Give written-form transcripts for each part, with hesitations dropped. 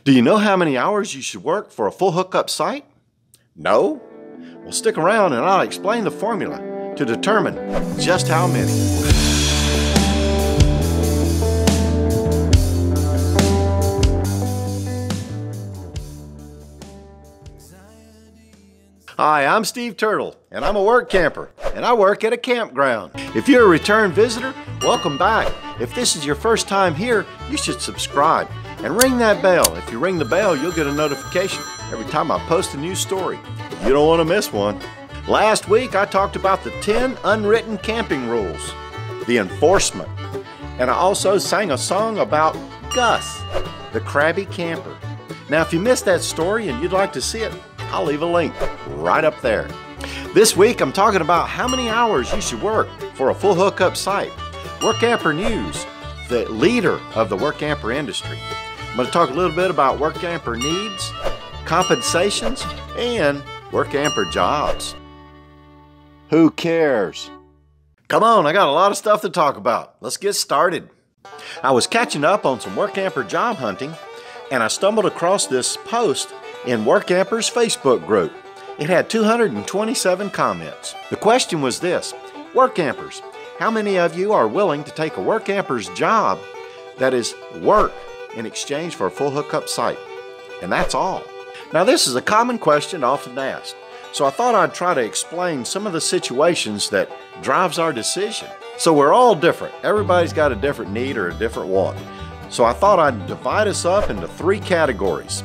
Do you know how many hours you should work for a full hookup site? No? Well, stick around and I'll explain the formula to determine just how many. Hi, I'm Steve Turtle, and I'm a work camper, and I work at a campground. If you're a return visitor, welcome back. If this is your first time here, you should subscribe and ring that bell. If you ring the bell, you'll get a notification every time I post a new story. You don't want to miss one. Last week, I talked about the 10 unwritten camping rules, the enforcement, and I also sang a song about Gus, the crabby camper. Now, if you missed that story and you'd like to see it, I'll leave a link right up there. This week, I'm talking about how many hours you should work for a full hookup site. Workamper News, the leader of the Workamper industry. I'm going to talk a little bit about Workamper Needs, Compensations, and Workamper Jobs. Who cares? Come on, I got a lot of stuff to talk about. Let's get started. I was catching up on some Workamper job hunting, and I stumbled across this post in Workamper's Facebook group. It had 227 comments. The question was this: Workampers, how many of you are willing to take a Workamper's job that is work in exchange for a full hookup site? And that's all. Now, this is a common question often asked, so I thought I'd try to explain some of the situations that drives our decision. So we're all different. Everybody's got a different need or a different want. So I thought I'd divide us up into three categories.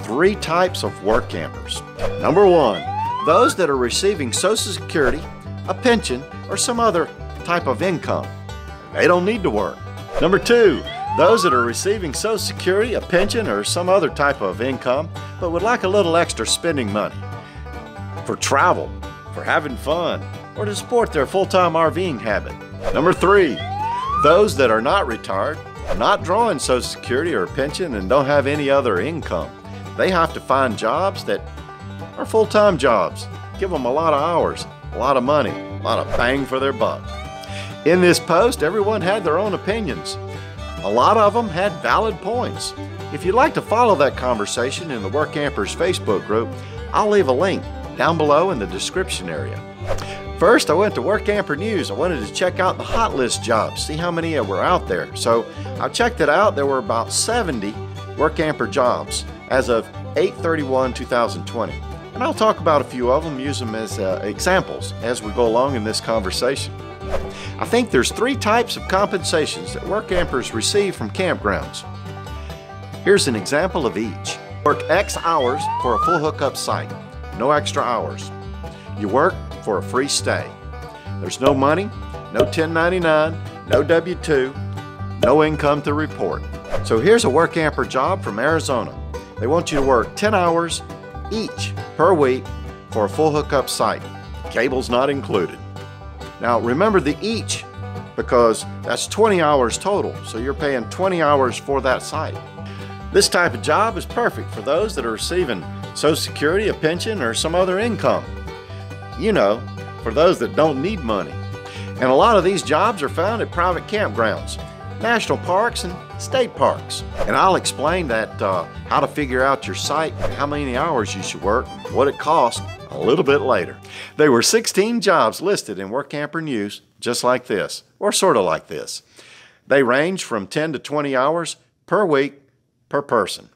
Three types of work campers. Number one, those that are receiving Social Security, a pension, or some other type of income. They don't need to work. Number two, those that are receiving Social Security, a pension, or some other type of income, but would like a little extra spending money for travel, for having fun, or to support their full-time RVing habit. Number three, those that are not retired, not drawing Social Security or a pension, and don't have any other income. They have to find jobs that are full-time jobs. Give them a lot of hours, a lot of money, a lot of bang for their buck. In this post, everyone had their own opinions. A lot of them had valid points. If you'd like to follow that conversation in the Workampers Facebook group, I'll leave a link down below in the description area. First, I went to Workamper News. I wanted to check out the hot list jobs, see how many were out there. So I checked it out. There were about 70 Workamper jobs as of 8/31/2020. And I'll talk about a few of them, use them as examples as we go along in this conversation. I think there's three types of compensations that Workampers receive from campgrounds. Here's an example of each. Work X hours for a full hookup site, no extra hours. You work for a free stay. There's no money, no 1099, no W-2, no income to report. So here's a Workamper job from Arizona. They want you to work 10 hours each per week for a full hookup site. Cable's not included. Now remember the each, because that's 20 hours total, so you're paying 20 hours for that site. This type of job is perfect for those that are receiving Social Security, a pension, or some other income. You know, for those that don't need money. And a lot of these jobs are found at private campgrounds, national parks, and state parks. And I'll explain that how to figure out your site, how many hours you should work, what it costs a little bit later. There were 16 jobs listed in Workamper News, just like this, or sort of like this. They range from 10 to 20 hours per week per person.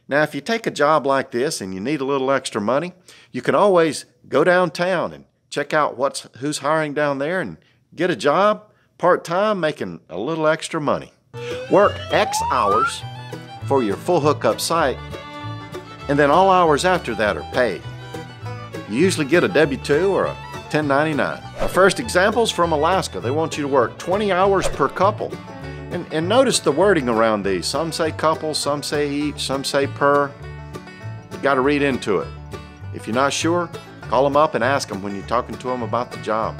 Now, if you take a job like this and you need a little extra money, you can always go downtown and check out who's hiring down there and get a job part-time making a little extra money. Work X hours for your full hookup site, and then all hours after that are paid. You usually get a W-2 or a 1099. Our first example's from Alaska. They want you to work 20 hours per couple. And notice the wording around these. Some say couple, some say each, some say per. You got to read into it. If you're not sure, call them up and ask them when you're talking to them about the job.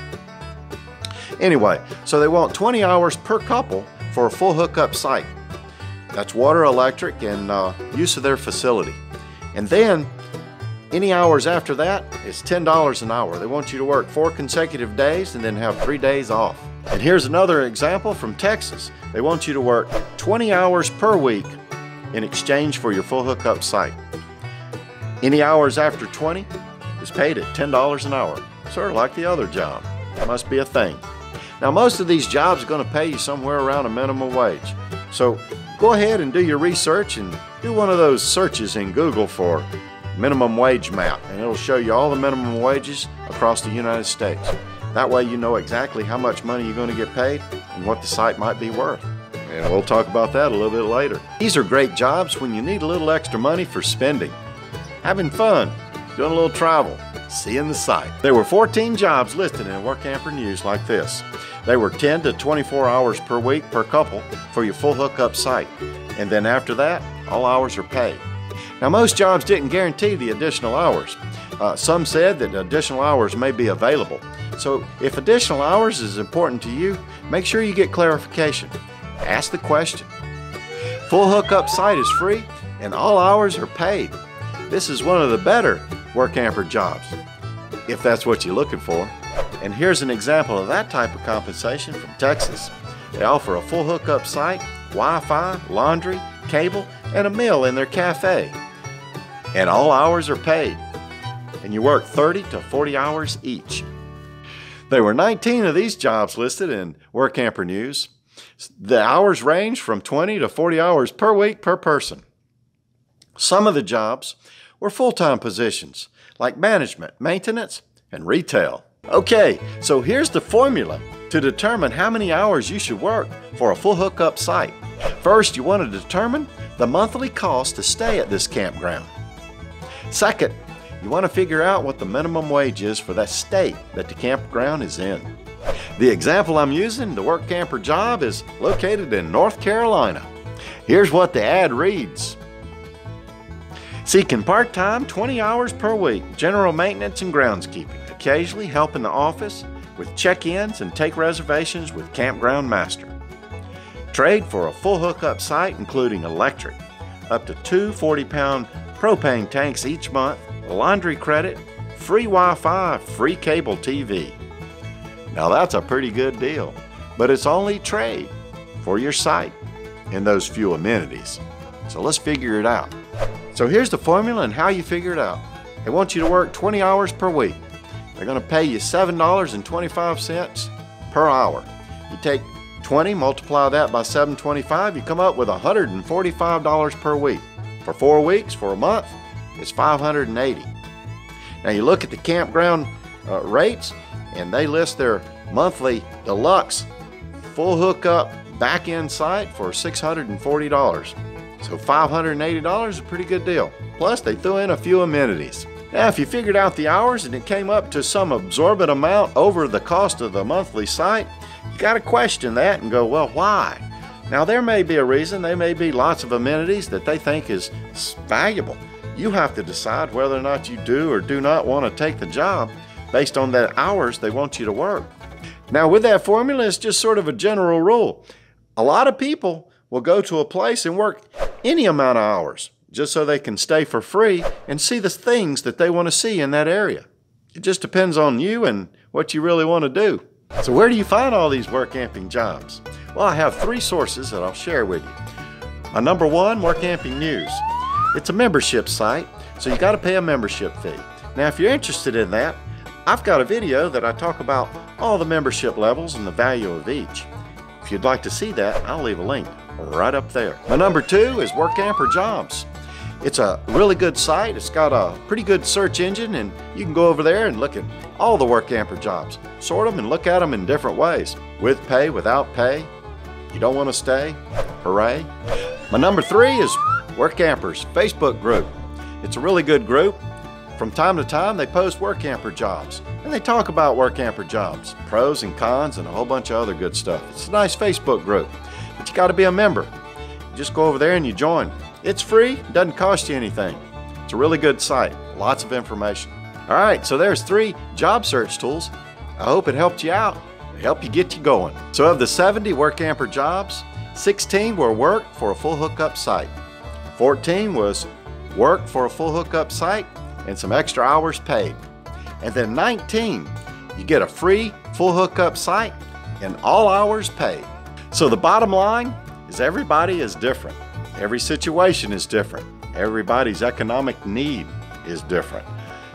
Anyway, so they want 20 hours per couple for a full hookup site. That's water, electric, and use of their facility. And then any hours after that is $10 an hour. They want you to work 4 consecutive days and then have 3 days off. And here's another example from Texas. They want you to work 20 hours per week in exchange for your full hookup site. Any hours after 20 is paid at $10 an hour, sort of like the other job. It must be a thing. Now, most of these jobs are going to pay you somewhere around a minimum wage. So go ahead and do your research and do one of those searches in Google for minimum wage map, and it'll show you all the minimum wages across the United States. That way you know exactly how much money you're going to get paid and what the site might be worth. And we'll talk about that a little bit later. These are great jobs when you need a little extra money for spending, having fun, doing a little travel, seeing the site. There were 14 jobs listed in Workamper News like this. They were 10 to 24 hours per week per couple for your full hookup site. And then after that, all hours are paid. Now, most jobs didn't guarantee the additional hours. Some said that additional hours may be available. So if additional hours is important to you, make sure you get clarification. Ask the question. Full hookup site is free and all hours are paid. This is one of the better Workamper jobs, if that's what you're looking for. And here's an example of that type of compensation from Texas. They offer a full hookup site, Wi-Fi, laundry, cable, and a meal in their cafe. And all hours are paid. And you work 30 to 40 hours each. There were 19 of these jobs listed in Workamper News. The hours range from 20 to 40 hours per week per person. Some of the jobs were full-time positions, like management, maintenance, and retail. Okay, so here's the formula to determine how many hours you should work for a full hookup site. First, you want to determine the monthly cost to stay at this campground. Second, you want to figure out what the minimum wage is for that state that the campground is in. The example I'm using, the Workamper job, is located in North Carolina. Here's what the ad reads. Seeking part-time, 20 hours per week, general maintenance and groundskeeping, occasionally help in the office with check-ins and take reservations with campground master. Trade for a full hookup site including electric, up to 2 40-pound propane tanks each month, laundry credit, free Wi-Fi, free cable TV. Now that's a pretty good deal, but it's only trade for your site and those few amenities. So let's figure it out. So here's the formula and how you figure it out. They want you to work 20 hours per week. They're going to pay you $7.25 per hour. You take 20, multiply that by $7.25, you come up with $145 per week. For 4 weeks, for a month, it's $580. Now you look at the campground rates, and they list their monthly deluxe full hookup back-end site for $640. So $580 is a pretty good deal. Plus they threw in a few amenities. Now if you figured out the hours and it came up to some absorbent amount over the cost of the monthly site, you got to question that and go, well, why? Now there may be a reason. There may be lots of amenities that they think is valuable. You have to decide whether or not you do or do not want to take the job based on the hours they want you to work. Now with that formula, it's just sort of a general rule. A lot of people will go to a place and work any amount of hours just so they can stay for free and see the things that they want to see in that area. It just depends on you and what you really want to do. So where do you find all these Workamping jobs? Well, I have 3 sources that I'll share with you. My number 1, Workamping News. It's a membership site, so you got to pay a membership fee. Now if you're interested in that, I've got a video that I talk about all the membership levels and the value of each. If you'd like to see that, I'll leave a link right up there. My number 2 is Workamper Jobs. It's a really good site. It's got a pretty good search engine, and you can go over there and look at all the Workamper jobs. Sort them and look at them in different ways. With pay, without pay. You don't want to stay? Hooray. My number 3 is Workampers Facebook group. It's a really good group. From time to time, they post Workamper jobs, and they talk about Workamper jobs, pros and cons, and a whole bunch of other good stuff. It's a nice Facebook group, but you got to be a member. You just go over there and you join. It's free, doesn't cost you anything. It's a really good site, lots of information. All right, so there's 3 job search tools. I hope it helped you out, help you get you going. So of the 70 Workamper jobs, 16 were work for a full hookup site. 14 was work for a full hookup site and some extra hours paid. And then 19, you get a free full hookup site and all hours paid. So the bottom line is everybody is different, Every situation is different. Everybody's economic need is different.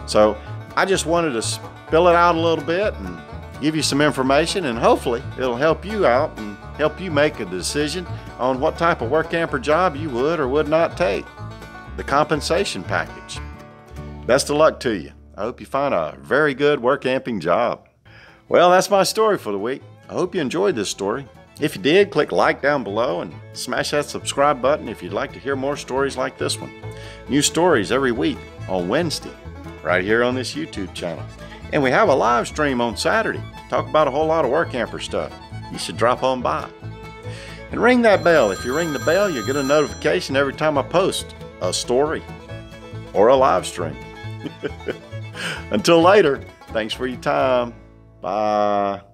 So I just wanted to spill it out a little bit and give you some information, and hopefully it'll help you out and help you make a decision on what type of Workamper job you would or would not take. The compensation package. Best of luck to you. I hope you find a very good Workamping job. Well, that's my story for the week. I hope you enjoyed this story. If you did, click like down below and smash that subscribe button if you'd like to hear more stories like this one. New stories every week on Wednesday, right here on this YouTube channel. And we have a live stream on Saturday. Talk about a whole lot of Workamper stuff. You should drop on by. And ring that bell. If you ring the bell, you'll get a notification every time I post a story or a live stream. Until later, thanks for your time. Bye.